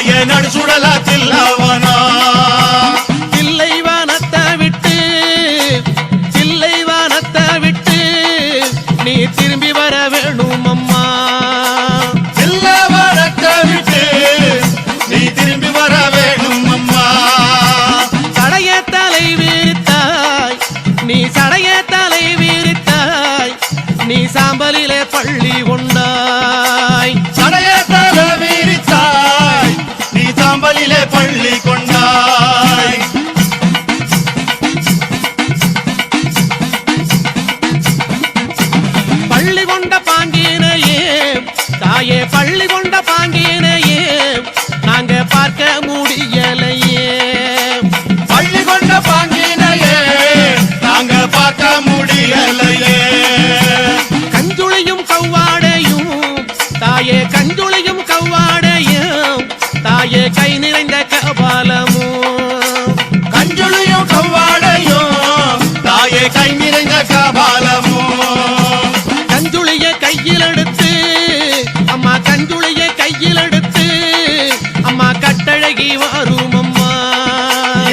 தாயே நடுசுடல தில்லவனா தில்லைவனத்தை விட்டு நீ திரும்பி வர வேணும் அம்மா. தில்லவனத்தை விட்டு நீ திரும்பி வர வேணும் அம்மா. சடைய தலை விரித்தாய் நீ சாம்பலிலே பள்ளி கொண்டாய். சடைய தலை விரித்தாய் நீ சாம்பலிலே பள்ளி கொண்டாய். பள்ளி கொண்ட பாங்கினையே தாயே பள்ளி கொண்ட பாங்கினையே நாங்க பார்க்க முடியலையே. பள்ளி கொண்ட பாங்கினையே நாங்க பார்க்க முடியலையே. கஞ்சுளியும் கவ்வாடையும் தாயே கஞ்சுளியும் கவ்வாடையும் தாயே கை நிறைந்த கபாலமும். கஞ்சுளியும் கவ்வாடையும் தாயே கை நிறைந்த கபாலமும். கஞ்சுளிய கையில் எடுத்து அம்மா கஞ்சுளிய கையில் எடுத்து அம்மா கட்டழகி வரும் அம்மா.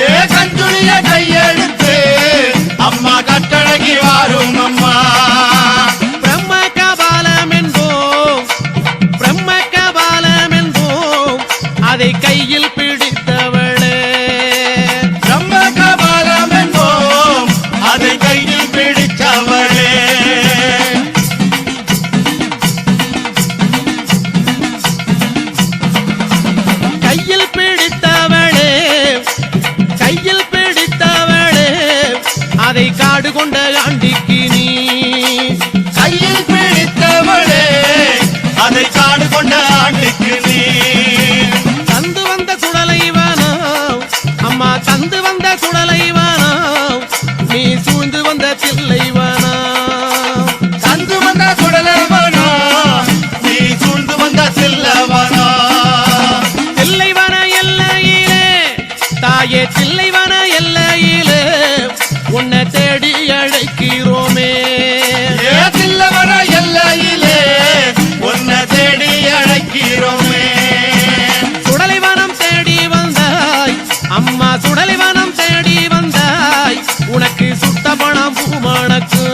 ஏ கஞ்சுளிய கையெடுத்து அம்மா கட்டழகி வரும் அம்மா. பிரம்ம கபாலம் என்போம் அதை கையில் பிடித்தவளே. பிரம்ம கபாலம் என்போம் அதை கையில் பிடித்தவளே. கையில் பிடித்தவளே அதை காடு கொண்ட ஆண்டிக்கு நீ. கையில் பிடித்தவளே அதை காடு கொண்ட ஆண்டிக்கு நீ. தந்து வந்த சுடலைவானோ அம்மா தந்து வந்த சுடலைவானோ நீ சூழ்ந்து வந்த தில்லைவானோ. தந்து வந்த சுடலைவானோ நீ சூழ்ந்து வந்த தில்லவனோ. தில்லைவன எல்லையிலே தாயே தில்லைவன எல்லையிலே உன்னை தேடி அழைக்கிறோமே. ஏ தில்லவன எல்லையிலே உன்னை தேடி அழைக்கிறோமே. சுடலைவனம் தேடி வந்தாய் அம்மா சுடலைவனம் தேடி வந்தாய் உனக்கு சுட்ட பணம் பூமணக்கு.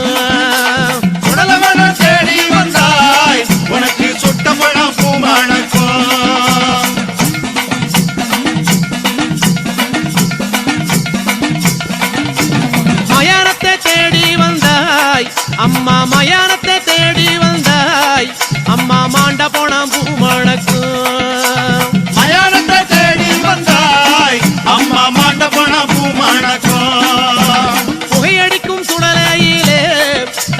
சுடலைவனம் தேடி வந்தாய் உனக்கு சுட்ட பணம் பூமணக்கும். மயானத்தை தேடி வந்தாய் அம்மா மயானத்தை தேடி வந்தாய் அம்மா மாண்ட போனாம் பூமணக்கு. மயானத்தை தேடி வந்தாய் அம்மா மாண்ட பணம் பூமணக்கும். புகையடிக்கும் சுடலையிலே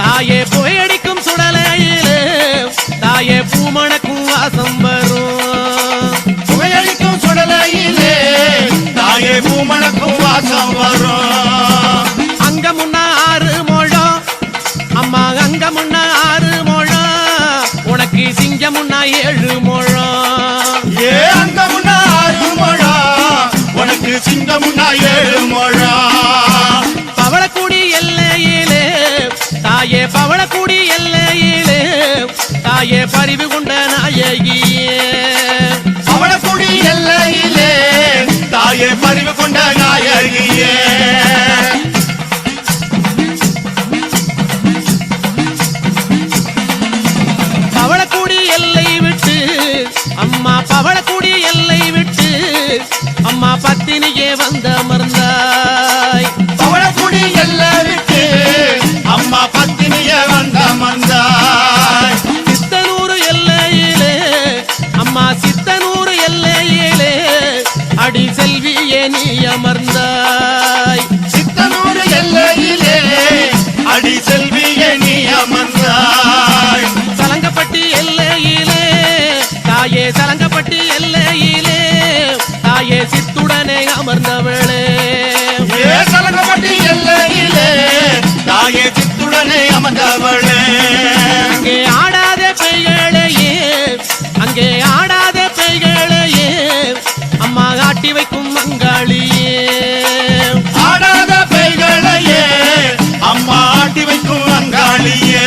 தாயே புகையடிக்கும் சுடலையிலே தாயே பூமணக்கும் வாசம் வரும். புகையடிக்கும் சுடலையிலே தாயே பூமணக்கும் வாசம் வரும். அங்க முன்ன 6 முழம் அம்மா அங்க முன்ன 6 முழம் உனக்கு சிங்கம் முன்ன 7 முழம். ஏ அங்க முன்ன 6 முழம் உனக்கு சிங்கம் முன்ன 7 முழம். பவளக்குடி எல்லையிலே தாயே பவளக்குடி எல்லையிலே தாயே பரிவு கொண்ட நாயகியே. பவளக்குடி எல்லையிலே தாயே பரிவு கொண்ட நாயகியே. பவளக்குடி எல்லை விட்டு அம்மா பவளக்குடி எல்லை விட்டு அம்மா பத்தினியே வந்த அமர்ந்தாய். பவளக்குடி எல்லை விட்டு அம்மா பத்தினிய வந்த அமர்ந்தாய். சித்தனூர் எல்லையிலே அம்மா சித்தனூர் எல்லையிலே அடி செல்வியே நீ அமர்ந்தாய். சித்தனூர் எல்லையிலே அடி செல்வியே நீ அமர்ந்தாய். சலங்கப்பட்டி எல்லையிலே தாயே சலங்கப்பட்டி எல்லையிலே தாயே சித்துடனே அமர்ந்தவளே. ஏ சலங்கப்பட்டி எல்லையிலே தாயே சித்துடனே அமர்ந்தவளே. அங்கே ஆடாத பெய்களையே அங்கே ஆடாத பெய்களையே அம்மா ஆட்டி வைக்கும் மங்காளியே. ஆடாத பெய்களையே அம்மா ஆட்டி வைக்கும் அங்காளியே.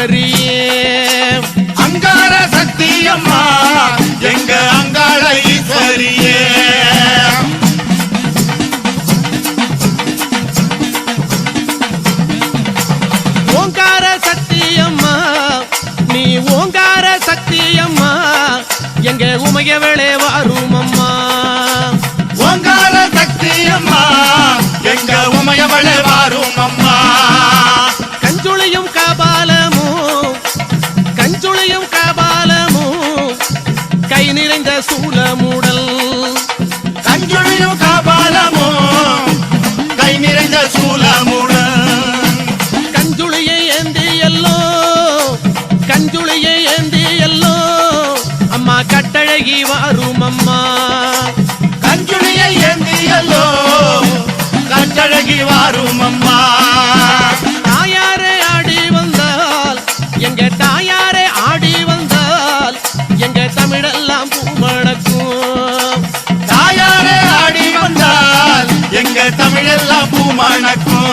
ஈஸ்வரியே அங்கார சக்தியம்மா எங்க அங்காள ஈஸ்வரியே ஓங்கார சக்தியம்மா நீ ஓங்கார சக்தியம்மா எங்க உமையவளே வாரும் அம்மா ஓங்கார சக்தியம்மா எங்க உமையவளே வாரும் அம்மா கஞ்சுளியும் கபாலமும் கஞ்சுளியும் கபாலமும் கை நிறைந்த சூலமுடல் கஞ்சுளியும் கபாலமும் கை நிறைந்த சூலமுடன் கஞ்சுளியை ஏந்தி எல்லோ கஞ்சுளியை ஏந்தி எல்லோ அம்மா கட்டழகி வாரும் அம்மா கஞ்சுளியை ஏந்தியல்லோ கட்டழகி வாரும் அம்மா தாயாரே ஆடி வந்தால் எங்க தாயாரே ஆடி வந்தால் எங்க தமிழெல்லாம் பூமணக்கும் தாயாரே ஆடி வந்தால் எங்க தமிழெல்லாம் பூமணக்கும்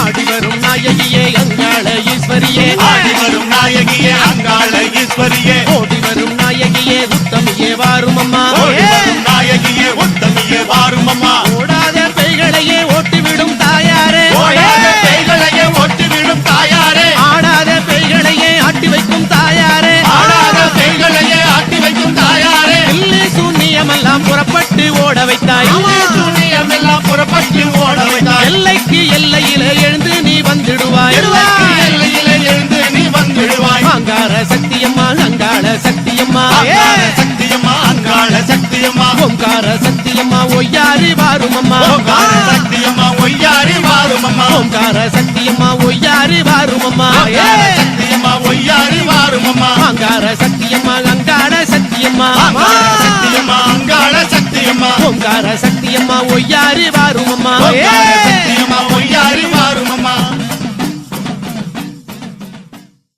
ஆடி வரும் நாயகியே அங்காள ஈஸ்வரியே ஆடி வரும் நாயகியே அங்காள ஈஸ்வரியே ஓடி வரும் நாயகியே உத்தமியே வாரும் அம்மா ஓடி வரும் நாயகியே உத்தமியே வாரும் அம்மா ஓடாத பெய்களையே ஓட்டிவிடும் தாயாரே ஓடாத பேய்களையே ஓட்டிவிடும் தாயாரே ஆடாத பெய்களையே ஆட்டி வைக்கும் தாயாரே ஆடாத பேய்களையே ஆட்டி வைக்கும் தாயாரே இல்லை சூன்யமெல்லாம் புறப்பட்டு ஓட வைத்தாய் சூனியமெல்லாம் புறப்பட்டு ஓட வைத்தாய் எல்லைக்கு எல்லையில எழுந்து நீ வந்துடுவாய் எல்லைக்கு எல்லையிலே எழுந்து நீ வந்துடுவாய் அங்கார சக்தியம்மா அங்காள சக்தியம்மா அங்காள சக்தியம்மா அங்காள சக்தியம்மா ஓங்கார சக்தியம்மா ஒய்யாரி வாரும் அம்மா ஓங்கார சக்தியம்மா ஒய்யாரி வாரும் அம்மா ஓங்கார சக்தியம்மா ஒய்யாரி வாரும் அம்மா ஓங்கார சக்தியம்மா ஒய்யாரி வாரும் அம்மா அங்கார சக்தியம்மா அங்காள சக்தியம்மா அங்காள சக்தியம்மா அங்காள சக்தியம்மா ஓங்கார சக்தியம்மா ஒய்யாரி வாரும் அம்மா ஓங்கார